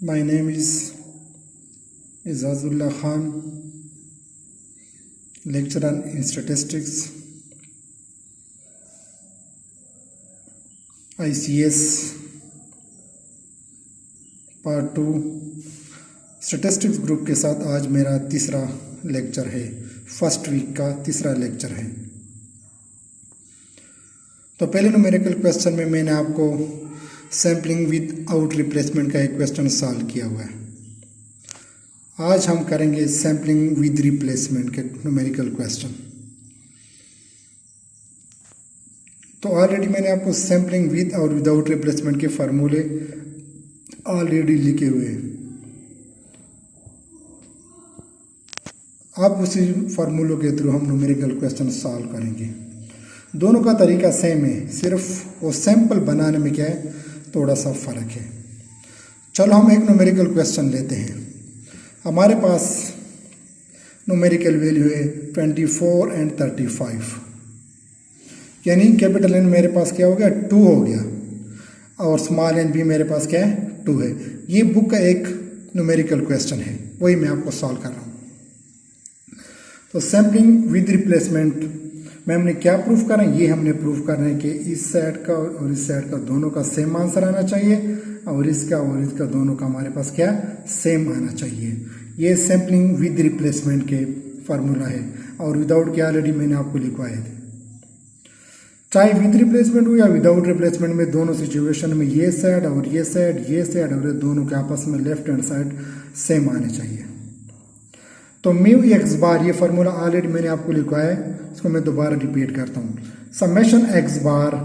My name is Izazullah Khan, lecturer in statistics, ICS part 2 statistics group के साथ आज मेरा तीसरा लेक्चर है। फर्स्ट वीक का तीसरा लेक्चर है। तो पहले न्यूमेरिकल क्वेश्चन में मैंने आपको सैम्पलिंग विद आउट रिप्लेसमेंट का एक क्वेश्चन सॉल्व किया हुआ है। आज हम करेंगे सैम्पलिंग विद रिप्लेसमेंट के न्यूमेरिकल क्वेश्चन। तो ऑलरेडी मैंने आपको सैम्पलिंग विद और विदाउट रिप्लेसमेंट के फार्मूले ऑलरेडी लिखे हुए हैं। अब उसी फार्मूलों के थ्रू हम न्यूमेरिकल क्वेश्चन सॉल्व करेंगे। दोनों का तरीका सेम है, सिर्फ वो सैंपल बनाने में क्या है, थोड़ा सा फ़र्क है। चलो हम एक न्यूमेरिकल क्वेश्चन लेते हैं। हमारे पास न्यूमेरिकल वैल्यू है 24 एंड 35, यानी कैपिटल एन मेरे पास क्या हो गया, 2 हो गया, और स्मॉल एन भी मेरे पास क्या है, 2 है। ये बुक का एक न्यूमेरिकल क्वेश्चन है, वही मैं आपको सॉल्व कर रहा हूँ। तो सैम्पलिंग विद रिप्लेसमेंट में हमने क्या प्रूफ करना है, ये हमने प्रूफ करना है कि इस साइड का और इस साइड का दोनों का सेम आंसर आना चाहिए, और इसका दोनों का हमारे पास क्या सेम आना चाहिए। ये सैम्पलिंग विद रिप्लेसमेंट के फार्मूला है, और विदाउट के ऑलरेडी मैंने आपको लिखवाए थे। चाहे विद रिप्लेसमेंट हो या विदाउट रिप्लेसमेंट में, दोनों सिचुएशन में ये साइड और ये साइड और ये दोनों के आपस में लेफ्ट हैंड साइड सेम आने चाहिए। तो म्यू एक्स बार, ये फार्मूला ऑलरेडी मैंने आपको लिखवाया है, इसको मैं दोबारा रिपीट करता हूँ। Summation x bar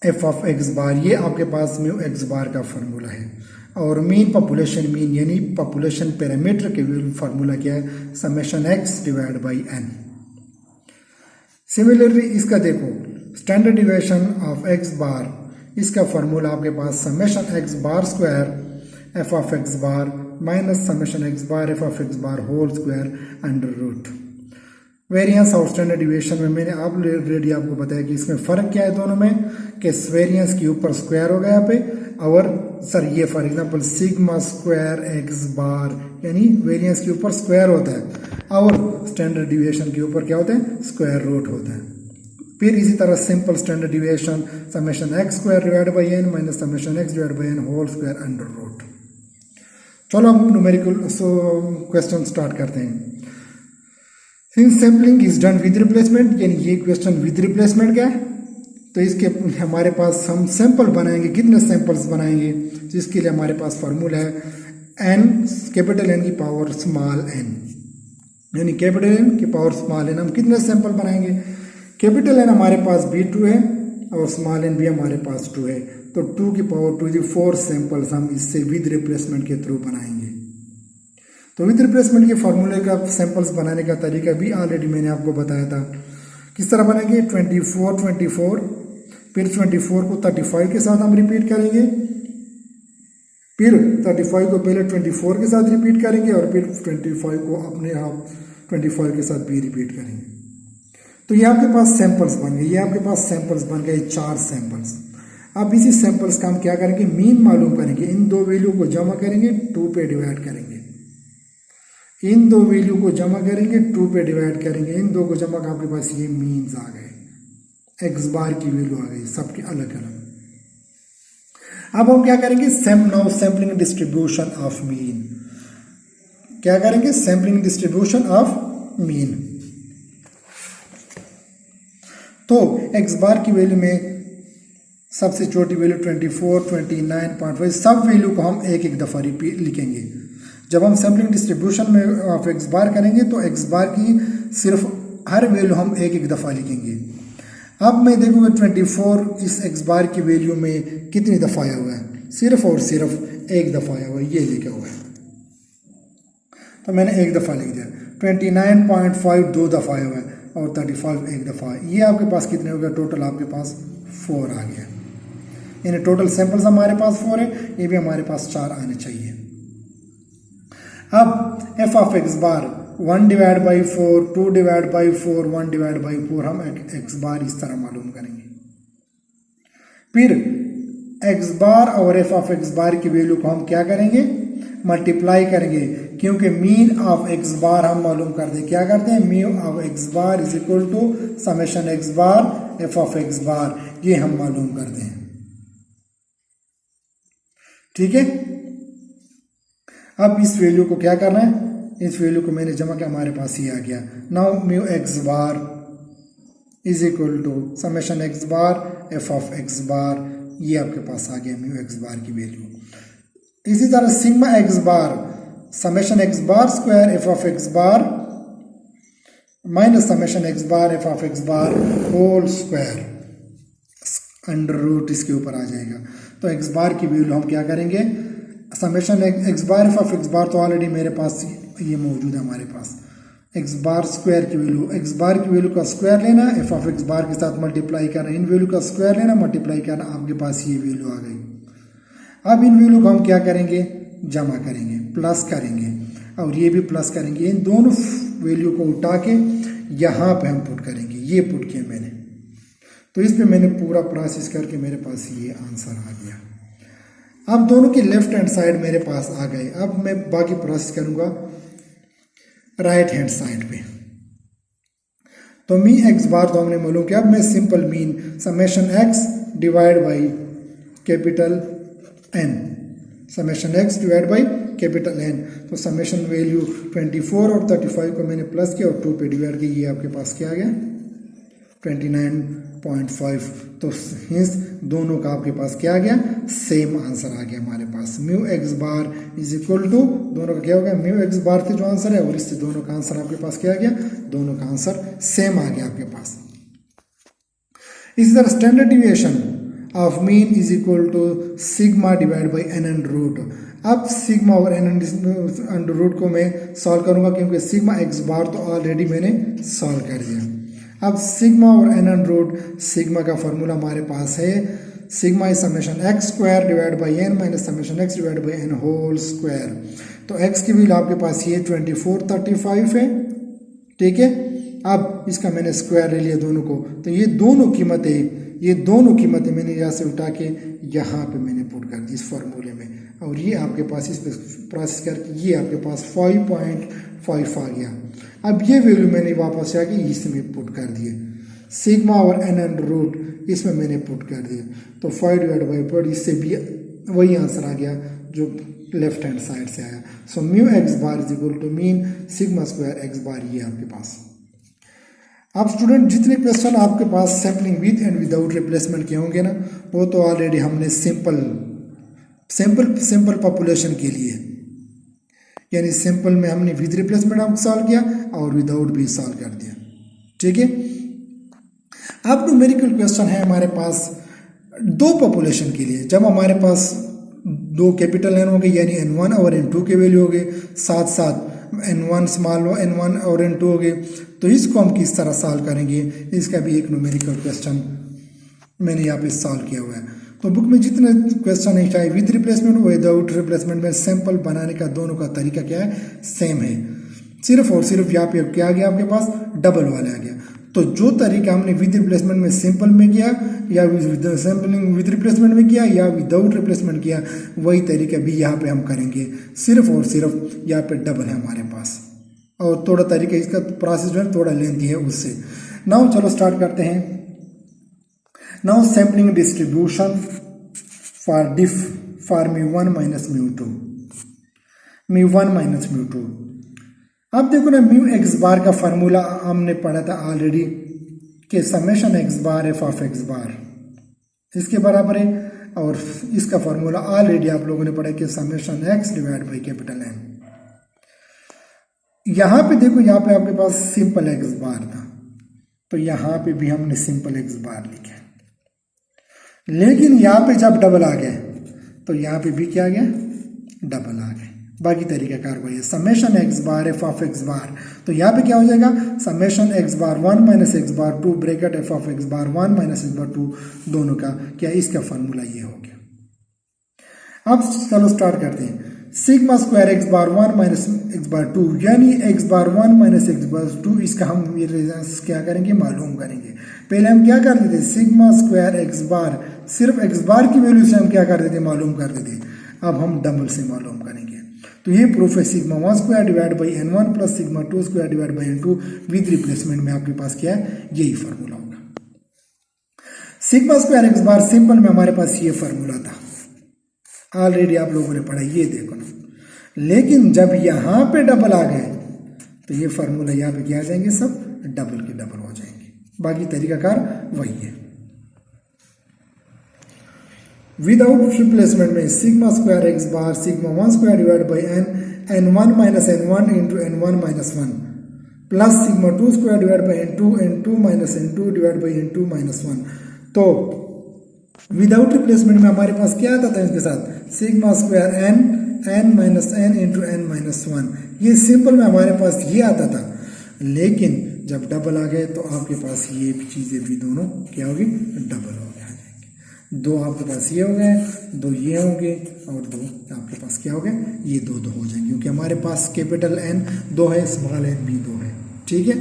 F of x bar, ये आपके पास म्यू एक्स बार का फार्मूला है। और मीन पॉपुलेशन मीन यानी पॉपुलेशन पैरामीटर के फार्मूला क्या है, summation x divide by N. Similarly इसका देखो, standard deviation of x bar, इसका फार्मूला आपके पास summation x bar square F of x bar minus summation x bar F of x bar whole square under root. Variance और standard deviation में मैंने already आपको बताया कि इसमें फ़र्क क्या है दोनों में, कि वेरिएंस के ऊपर स्क्वायर हो गया यहाँ पे, और सर ये for example sigma square x bar, यानी वेरिएंस के ऊपर स्क्वायर होता है, और स्टैंडर्ड डिविएशन के ऊपर क्या होता है, स्क्वायर रूट होता है। फिर इसी तरह simple standard deviation summation x square divide by n minus summation x divide by n whole square under root. चलो हम न्यूमेरिकल क्वेश्चन स्टार्ट करते हैं। Since sampling is done with replacement, यानी ये क्वेश्चन विद रिप्लेसमेंट का है, तो इसके हमारे पास हम सैंपल बनाएंगे। कितने सैंपल्स बनाएंगे, जिसके लिए हमारे पास फार्मूला है एन, कैपिटल एन की पावर स्मॉल एन, यानी कैपिटल एन की पावर स्मॉल एन। हम कितने सैंपल बनाएंगे, कैपिटल एन हमारे पास B2 है और स्मॉल एन भी हमारे पास 2 है, तो 2 की पावर 2 4 सैंपल्स हम इससे विद रिप्लेसमेंट के थ्रू बनाएंगे। तो विद रिप्लेसमेंट के फार्मूले का सैंपल्स बनाने का तरीका भी ऑलरेडी मैंने आपको बताया था। किस तरह बनेंगे, 24, फिर 24 को 35 के साथ हम रिपीट करेंगे, फिर 35 को पहले 24 के साथ रिपीट करेंगे, और फिर 25 को अपने आप 25 के साथ भी रिपीट करेंगे। तो ये आपके पास सैंपल्स बन गए, ये आपके पास सैंपल्स बन गए 4 सैंपल्स। अब इसी सैंपल्स का हम क्या करेंगे, मीन मालूम करेंगे। इन दो वैल्यू को जमा करेंगे, 2 पे डिवाइड करेंगे। इन दो वैल्यू को जमा करेंगे, 2 पे डिवाइड करेंगे। इन दो को जमा कर आपके पास ये मीन्स आ गए, एक्स बार की वैल्यू आ गई, सबके अलग अलग। अब हम क्या करेंगे, सैम्पलिंग डिस्ट्रीब्यूशन ऑफ मीन। क्या करेंगे, सैम्पलिंग डिस्ट्रीब्यूशन ऑफ मीन। तो एक्स बार की वैल्यू में सबसे छोटी वैल्यू 24, 29.5, सब वैल्यू को हम एक दफ़ा रिपीट लिखेंगे। जब हम सैम्पलिंग डिस्ट्रीब्यूशन में ऑफ एक्स बार करेंगे, तो एक्स बार की सिर्फ हर वैल्यू हम एक दफ़ा लिखेंगे। अब मैं देखूंगा 24 इस एक्स बार की वैल्यू में कितनी दफ़ा आया हुआ है, सिर्फ और सिर्फ एक दफ़ा आया हुआ है, ये लिखा हुआ है, तो मैंने एक दफ़ा लिख दिया। 29.5 2 दफ़ा आया हुआ है, और 35 एक दफ़ा। ये आपके पास कितने हो गया, टोटल आपके पास 4 आ गया, यानी टोटल सैंपल्स हमारे पास 4 है, ये भी हमारे पास 4 आने चाहिए। अब F of x bar 1 divide by 4, 2 divide by 4, 1 divide by 4, हम एक्स बार इस तरह मालूम करेंगे। फिर एक्स बार और एफ ऑफ एक्स बार की वैल्यू को हम क्या करेंगे, मल्टीप्लाई करेंगे, क्योंकि मीन ऑफ एक्स बार हम मालूम कर दे, क्या करते हैं, mean of x bar is equal to summation x bar F of x bar, ये हम मालूम करते हैं। ठीक है, अब इस वैल्यू को क्या करना है, इस वैल्यू को मैंने जमा किया, हमारे पास ये आ गया। Now mu x bar is equal to summation x bar F of x bar, ये आपके पास आ गया म्यू एक्स बार की वैल्यू। इसी तरह sigma x bar summation x bar square F of x bar minus summation x bar F of x bar whole square under root इसके ऊपर आ जाएगा। तो एक्स बार की वैल्यू हम क्या करेंगे, summation x bar F of x bar तो already मेरे पास ये मौजूद है हमारे पास, एक्स बार स्क्वायर की वैल्यू, एक्स बार की वैल्यू का स्क्वायर लेना, एफ ऑफ एक्स बार के साथ मल्टीप्लाई करना, इन वैल्यू का स्क्वायर लेना मल्टीप्लाई करना, आपके पास ये वैल्यू आ गई। अब इन वैल्यू को हम क्या करेंगे, जमा करेंगे, प्लस करेंगे और ये भी प्लस करेंगे, इन दोनों वैल्यू को उठा के यहाँ पे हम पुट करेंगे, ये पुट किया मैंने, तो इस पे मैंने पूरा प्रोसेस करके मेरे पास ये आंसर आ गया। अब दोनों की लेफ्ट हैंड साइड मेरे पास आ गए। अब मैं बाकी प्रोसेस करूँगा राइट हैंड साइड पे। तो मी एक्स बार तो हमने मालूम किया, अब मैं simple mean summation x divide by capital n, summation x divide by capital n, तो समेशन वैल्यू 24 और 35 को मैंने प्लस किया और 2 पे डिवाइड किया, ये आपके पास क्या आ गया 29.5। तो हिंस दोनों का आपके पास क्या आ गया, सेम आंसर आ गया हमारे पास। Mu x bar is equal to, दोनों का क्या हो गया, म्यू एक्स बार से जो आंसर है और इससे दोनों का आंसर आपके पास क्या आ गया, दोनों का आंसर सेम आ गया आपके पास। इसी तरह standard deviation of mean is equal to sigma divide by n under root. अब सिग्मा और एन अंडर रूट को मैं सॉल्व करूंगा, क्योंकि सिग्मा एक्स बार तो ऑलरेडी मैंने सॉल्व कर दिया। अब सिग्मा और एन अंडर रूट, सिग्मा का फॉर्मूला हमारे पास है, sigma is summation x square divide by n minus summation x divide by n whole square. तो एक्स की वैल्यू आपके पास ये 24 35 है, ठीक है। अब इसका मैंने स्क्वायर ले लिया दोनों को, तो ये दोनों कीमतें मैंने यहाँ से उठा के यहाँ पे मैंने पुट कर दी इस फॉर्मूले में, और ये आपके पास इस पे प्रोसेस करके ये आपके पास 5.5 आ गया। अब ये वैल्यू मैंने वापस आके इसमें पुट कर दिए, सिग्मा और एन अंडर रूट इसमें मैंने पुट कर दिया, तो 5 डिवाइड बाई पर इससे भी वही आंसर आ गया जो लेफ्ट हैंड साइड से आया। So mu x bar is equal to mean sigma square x bar, ये आपके पास। अब स्टूडेंट जितने क्वेश्चन आपके पास sampling with and without replacement के होंगे ना, वो तो ऑलरेडी हमने सिंपल पॉपुलेशन के लिए, यानी सिंपल में हमने विद रिप्लेसमेंट हम सॉल्व किया और विदाउट भी सॉल्व कर दिया, ठीक है। अब न्यूमेरिकल क्वेश्चन है हमारे पास दो पॉपुलेशन के लिए, जब हमारे पास दो कैपिटल एन हो गए यानी n1 और n2 के वैल्यू हो गए, साथ साथ n1 स्मॉल n1 और n2 हो गए, तो इसको हम किस तरह सॉल्व करेंगे, इसका भी एक न्यूमेरिकल क्वेश्चन मैंने यहाँ पे सॉल्व किया हुआ है। तो बुक में जितने क्वेश्चन है, चाहे विद रिप्लेसमेंट हो विदाउट रिप्लेसमेंट में, सैंपल बनाने का दोनों का तरीका क्या है, सेम है। सिर्फ और सिर्फ यहाँ पे क्या आ गया आपके पास, डबल वाले आ गया। तो जो तरीका हमने विद रिप्लेसमेंट में सिंपल में किया, या सैम्पलिंग विद रिप्लेसमेंट में किया, या विदाउट रिप्लेसमेंट किया, वही तरीका भी यहाँ पे हम करेंगे। सिर्फ और सिर्फ यहाँ पे डबल है हमारे पास, और थोड़ा तरीका इसका प्रोसेस जो है थोड़ा लेंथी है उससे। नाउ चलो स्टार्ट करते हैं। Now sampling distribution for μ1 minus μ2, μ1 minus μ2। अब देखो ना, म्यू एक्स बार का फॉर्मूला हमने पढ़ा था ऑलरेडी कि summation x bar F of x bar इसके बराबर है, और इसका फॉर्मूला ऑलरेडी आप लोगों ने पढ़ा कि summation x divide by capital n. यहाँ पे देखो, यहाँ पे आपके पास सिंपल एक्स बार था, तो यहाँ पे भी हमने सिंपल एक्स बार लिखा, लेकिन यहाँ पे जब डबल आ गए तो यहाँ पे भी क्या आ गया, डबल आ गए। बाकी तरीका कार वही है, summation x bar F of x bar, तो यहाँ पे क्या हो जाएगा, summation x bar 1 minus x bar 2 bracket F of x bar 1 minus x bar 2, दोनों का क्या, इसका फॉर्मूला ये हो गया। अब चलो स्टार्ट करते हैं। Sigma square x bar 1 minus x bar 2, यानी x bar 1 minus x bar 2, इसका हम क्या करेंगे, मालूम करेंगे। पहले हम क्या कर लेते हैं, सिग्मा स्क्वायर एक्स बार सिर्फ एक्स बार की वैल्यू से हम क्या कर देते, मालूम कर देते। अब हम डबल से मालूम करेंगे। तो ये प्रूफ है sigma 1 square divide by n1 plus sigma 2 square divide by n2 with replacement में आपके पास क्या है, यही फार्मूला होगा। सिग्मा स्क्वायर एक्स बार सिंपल में हमारे पास ये फार्मूला था, ऑलरेडी आप लोगों ने पढ़ा, ये देखो ना। लेकिन जब यहां पे डबल आ गए तो ये फार्मूला यहाँ पे क्या आ जाएंगे, सब डबल के डबल हो जाएंगे। बाकी तरीकाकार वही है। विदाउट रिप्लेसमेंट में sigma square x bar sigma 1 square divide by n1 minus n1 into n1 minus 1 plus sigma 2 square divide by n2 minus n2 divide by n2 minus 1। तो विदाउट रिप्लेसमेंट में हमारे पास क्या आता था इसके साथ, sigma square n minus n into n minus 1। ये simple में हमारे पास ये आता था। लेकिन जब डबल आ गए तो आपके पास ये चीज़ें भी दोनों क्या होगी, डबल हो गए। दो आपके पास ये हो गए, दो ये होंगे और दो आपके पास क्या हो गए, ये दो हो जाएंगे, क्योंकि हमारे पास कैपिटल N 2 है, स्मॉल n भी 2 है। ठीक है,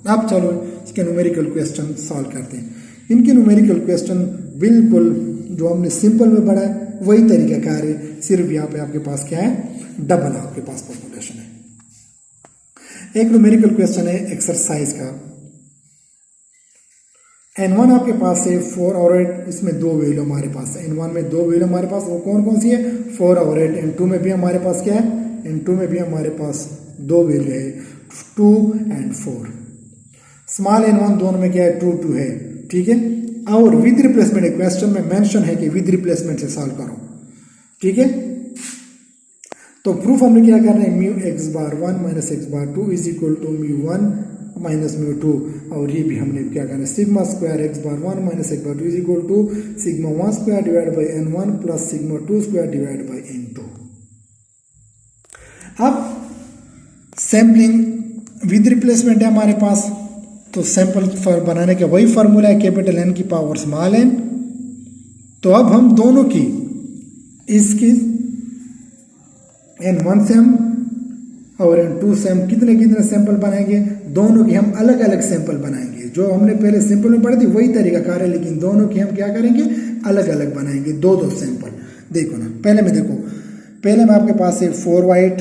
अब चलो इसके न्यूमेरिकल क्वेश्चन सॉल्व करते हैं। इनके न्यूमेरिकल क्वेश्चन बिल्कुल जो हमने सिंपल में पढ़ा है वही तरीका कार है, सिर्फ यहाँ पे आपके पास क्या है, डबल आपके पास पॉपुलेशन है। एक न्यूमेरिकल क्वेश्चन है एक्सरसाइज का। n1 आपके पास है 4 और 8, इसमें दो वैल्यू हमारे पास है। n1 में दो वैल्यू हमारे पास, वो कौन कौन सी है, 4 और 8। n2 में भी हमारे पास क्या है, n2 में भी हमारे पास दो वैल्यू है, 2 और 4। स्मॉल n1 दोनों में क्या है, 2 2 है। ठीक है, और विद रिप्लेसमेंट क्वेश्चन में मेंशन है कि विद रिप्लेसमेंट से सॉल्व करो। ठीक है, तो प्रूफ हमने क्या करना है, mu x bar 1 minus x bar 2 is equal to mu 1 minus mu 2। और ये भी हमने क्या करना है, sigma square x bar 1 minus x bar 2 is equal to sigma 1 square divide by n1 plus sigma 2 square divide by n2। अब sampling with replacement है हमारे पास, तो सैंपल बनाने का वही फार्मूला है, कैपिटल N की पावर स्मॉल n। तो अब हम दोनों की इसकी n1 से हम और n2 से हम कितने कितने सैंपल बनाएंगे, दोनों की हम अलग अलग सैंपल बनाएंगे। जो हमने पहले सिंपल में पढ़ी थी वही तरीका कार है, लेकिन दोनों की हम क्या करेंगे, अलग अलग बनाएंगे, दो दो सैंपल। देखो ना, पहले में देखो, पहले में आपके पास है 4 वाइट,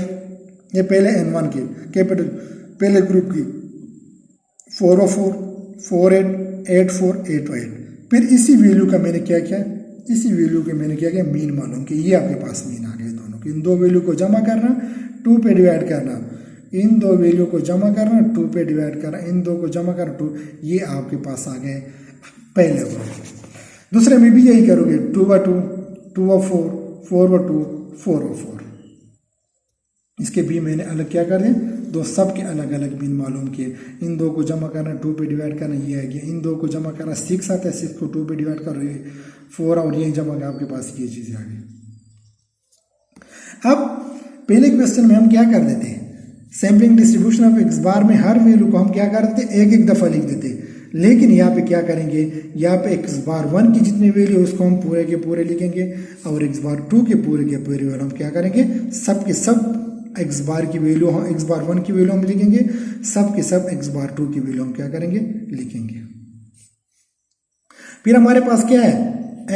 ये पहले n1 की कैपिटल पहले ग्रुप की 4 और 4 4 8 8 4 8 वाइट। फिर इसी वैल्यू का मैंने क्या किया, इसी वैल्यू के मैंने क्या किया, मीन मालूम कि ये आपके पास मीन आ गए दोनों के। इन दो वैल्यू को जमा करना, 2 पे डिवाइड करना, इन दो वैल्यू को जमा करना, 2 पे डिवाइड करना, इन दो को जमा करना 2, ये आपके पास आ गए पहले ग्रुप। दूसरे में भी यही करोगे, 2 और 2 2 और 4 4 और 2 4 और 4। इसके भी मैंने अलग क्या कर दिया, दो सब के अलग अलग मीन मालूम किए। इन दो को जमा करना, 2 पे डिवाइड करना, ये आ गया। इन दो को जमा करना, 6 आता है, 6 को 2 पे डिवाइड कर रहे 4 और ये जमा कर, आपके पास ये चीजें आ गई। अब पहले क्वेश्चन में हम क्या कर देते हैं, सैम्पलिंग डिस्ट्रीब्यूशन ऑफ एक्स बार में हर वैल्यू को हम क्या कर देते, एक एक दफा लिख देते। लेकिन यहाँ पे क्या करेंगे, यहाँ पे एक्स बार 1 की जितनी वैल्यू उसको हम पूरे के पूरे लिखेंगे, और एक्स बार 2 के पूरे वैल्यू हम क्या करेंगे, सब के सब एक्स बार की वैल्यू, एक्स बार 1 की वैल्यू हम लिखेंगे, सब के सब एक्स बार 2 की वैल्यू हम क्या करेंगे, लिखेंगे। फिर हमारे पास क्या है,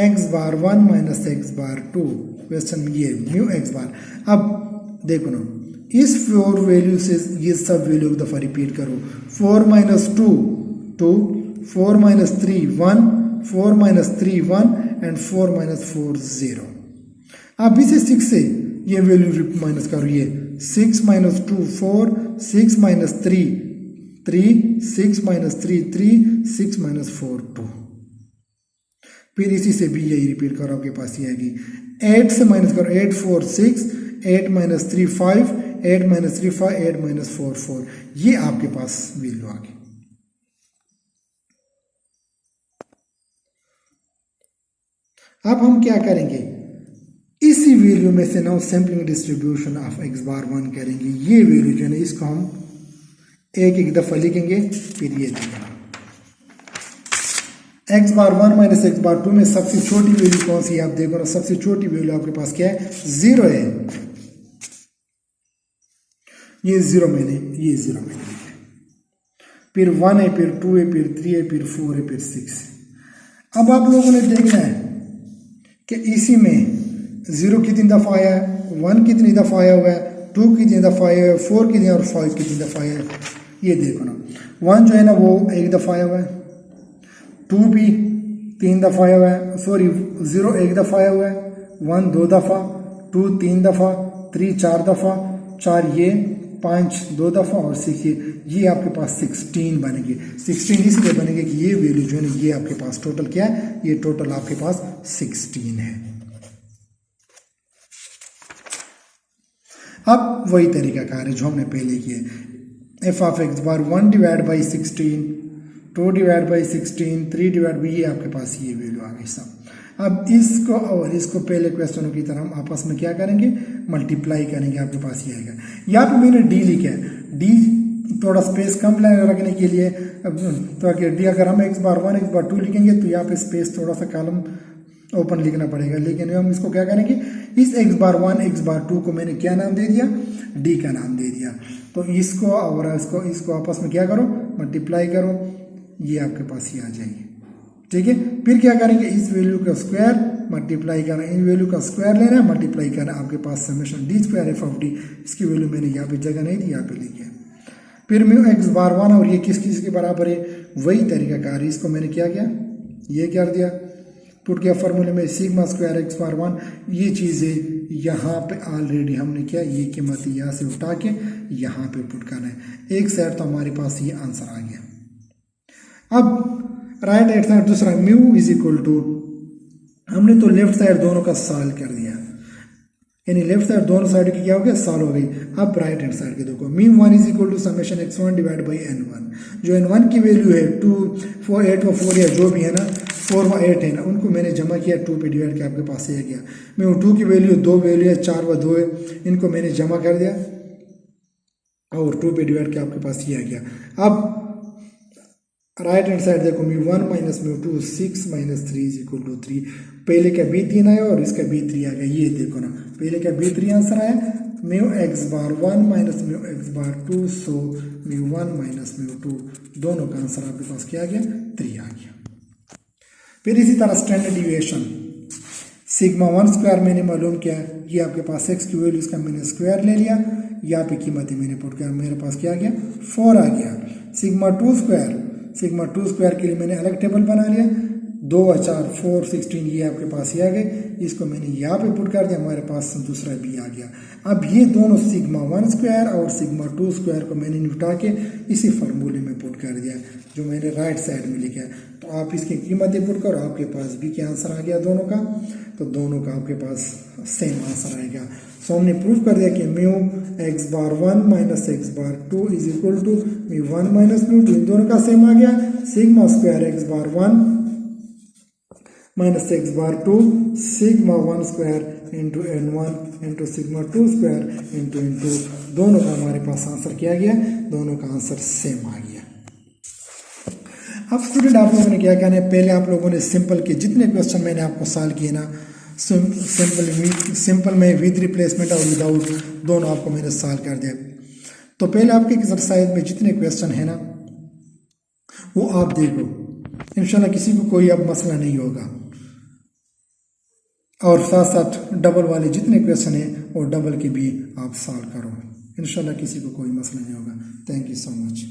x bar 1 minus x bar 2, question ये म्यू एक्स बार। अब देखो ना, इस 4 वैल्यू से ये सब वैल्यू एक दफा रिपीट करो, 4 minus 2 2, 4 minus 3 1, 4 minus 3 1 and 4 minus 4 0। अब इसे 6 से ये वैल्यू माइनस करो, ये 6 माइनस 2 4, 6 माइनस 3 3, 6 माइनस 3 3, 6 माइनस 4 2। फिर इसी से भी यही रिपीट करो, आपके पास ये आएगी। 8 से माइनस करो, 8 4 6, 8 माइनस 3 5, 8 माइनस 3 5, 8 माइनस 4 4। ये आपके पास वैल्यू आ गई। अब हम क्या करेंगे, इसी वैल्यू में से now sampling distribution of x bar 1 करेंगे। ये वैल्यू जो है ना, इसको हम एक एक दफा लिखेंगे। फिर ये देखेंगे, x bar 1 minus x bar 2 में सबसे छोटी वैल्यू कौन सी है, आप देखो ना, सबसे छोटी वैल्यू आपके पास क्या है, 0 है। ये 0 मैंने लिखा। फिर 1 है, फिर 2 है, फिर 3 है, फिर 4 है, फिर 6 है। अब आप लोगों ने देखना है कि इसी में 0 कितनी दफ़ा आया है, 1 कितनी दफ़ा आया हुआ है, 2 कितनी दफ़ा आया है, 4 कितनी और 5 कितनी दफ़ा आया है। ये देखो ना, 1 जो है ना वो 1 दफ़ा आया हुआ है, 2 भी 3 दफ़ा आया हुआ है, सॉरी 0 1 दफ़ा आया हुआ है, 1 2 दफ़ा, 2 3 दफ़ा, 3 4 दफ़ा, 4 ये, 5 2 दफ़ा और 6 ये आपके पास 16 बनेंगे। 16 इसलिए बनेंगे कि ये वैल्यू जो है ना ये आपके पास टोटल क्या है, ये टोटल आपके पास 16 है। अब वही तरीका कार है जो हमने पहले किए, F of x bar 1 divide by 16, 2 divide by 16, 3 divide by, ये आपके पास ये वैल्यू आ गई सब। अब इसको और इसको पहले क्वेश्चनों की तरह हम आपस में क्या करेंगे, मल्टीप्लाई करेंगे, आपके पास ये आएगा। यहाँ पे मैंने डी लिखा है, डी थोड़ा स्पेस कम रखने के लिए, तो डी अगर हम एक्स बार 1 एक्स बार 2 लिखेंगे तो यहाँ पे स्पेस थोड़ा सा कॉलम ओपन लिखना पड़ेगा, लेकिन हम इसको क्या करेंगे, इस एक्स बार 1 एक्स बार 2 को मैंने क्या नाम दे दिया, डी का नाम दे दिया। तो इसको और इसको आपस में क्या करो, मल्टीप्लाई करो, ये आपके पास ही आ जाएगी। ठीक है, फिर क्या करेंगे, इस वैल्यू का स्क्वायर मल्टीप्लाई करना, इन वैल्यू का स्क्वायर लेना है, मल्टीप्लाई करना, आपके पास summation D square F of D, इसकी वैल्यू मैंने यहाँ पे जगह नहीं दी, यहाँ पे लिखी है। फिर म्यू एक्स बार 1 और ये किस किस के बराबर है, वही तरीका कार है, इसको मैंने क्या किया, ये कर दिया, पुट किया फॉर्मूले में सिग्मा स्क्वायर एक्स बार 1, ये चीज़ें यहाँ पे ऑलरेडी हमने किया, ये कीमत यहाँ से उठा के यहाँ पे पुट करना है, एक साइड तो हमारे पास ये आंसर आ गया। अब राइट हैंड साइड दूसरा म्यू इज इक्वल टू, हमने तो लेफ्ट साइड दोनों का सॉल्व कर दिया, यानी लेफ्ट साइड दोनों साइड की क्या हो गया, सॉल्व हो गई। अब राइट हैंड साइड के देखो, mu 1 is equal to summation x1 divide by n1, जो n1 की वैल्यू है 2 4 8 व 4 या जो भी है ना, 4 व 8 है ना, उनको मैंने जमा किया 2 पे डिवाइड किया, आपके पास ये गया। मैं 2 की वैल्यू 2 वैल्यू है, 4 व 2 है, इनको मैंने जमा कर दिया और 2 पे डिवाइड किया, आपके पास ये आ गया। अब राइट हैंड साइड देखो, mu 1 minus mu 2 6 minus 3 is equal to 3, पहले का b3 आया और इसका b3 आ गया, ये देखो ना, पहले का b3 आंसर आया, mu x bar 1 minus mu x bar 2, so mu 1 minus mu 2, दोनों का आंसर आपके पास क्या आ गया, 3 आ गया। फिर इसी तरह स्टैंडर्ड डिविएशन सिग्मा 1 स्क्वायर मैंने मालूम किया, ये आपके पास x की वैल्यू, इसका मैंने स्क्वायर ले लिया, यहाँ पे कीमत मैंने पुट किया, मेरे पास क्या आ गया, 4 आ गया। सिग्मा 2 स्क्वायर के लिए मैंने अलग टेबल बना लिया, 2 व 4 4 16, ये आपके पास ही आ गए, इसको मैंने यहाँ पे पुट कर दिया, हमारे पास दूसरा b आ गया। अब ये दोनों सिग्मा 1 स्क्वायर और सिग्मा 2 स्क्वायर को मैंने उठा के इसी फार्मूले में पुट कर दिया, जो मैंने राइट साइड में लिखा है। तो आप इसकी कीमतें पुट करो, आपके पास b के आंसर आ गया दोनों का, तो दोनों का आपके पास सेम आंसर आएगा। सो हमने प्रूव कर दिया कि mu x bar 1 minus x bar 2 is equal to mu 1 minus mu 2, इन दोनों का सेम आ गया। Sigma square x bar 1 minus x bar 2, sigma 1 square into n1 into sigma 2 square into दोनों का हमारे पास आंसर क्या गया, दोनों का आंसर सेम आ गया। अब स्टूडेंट आप लोगों ने क्या कहना है, पहले आप लोगों ने सिंपल के जितने क्वेश्चन मैंने आपको सॉल्व किए ना, सिंपल में विद रिप्लेसमेंट और विदाउट दोनों आपको मैंने सॉल्व कर दिया। तो पहले आपके एक्सरसाइज में जितने क्वेश्चन है ना वो आप देखो, इंशाल्लाह किसी को कोई अब मसला नहीं होगा, और साथ साथ डबल वाले जितने क्वेश्चन है वो डबल के भी आप सॉल्व करो, इंशाल्लाह किसी को कोई मसला नहीं होगा। Thank you so much.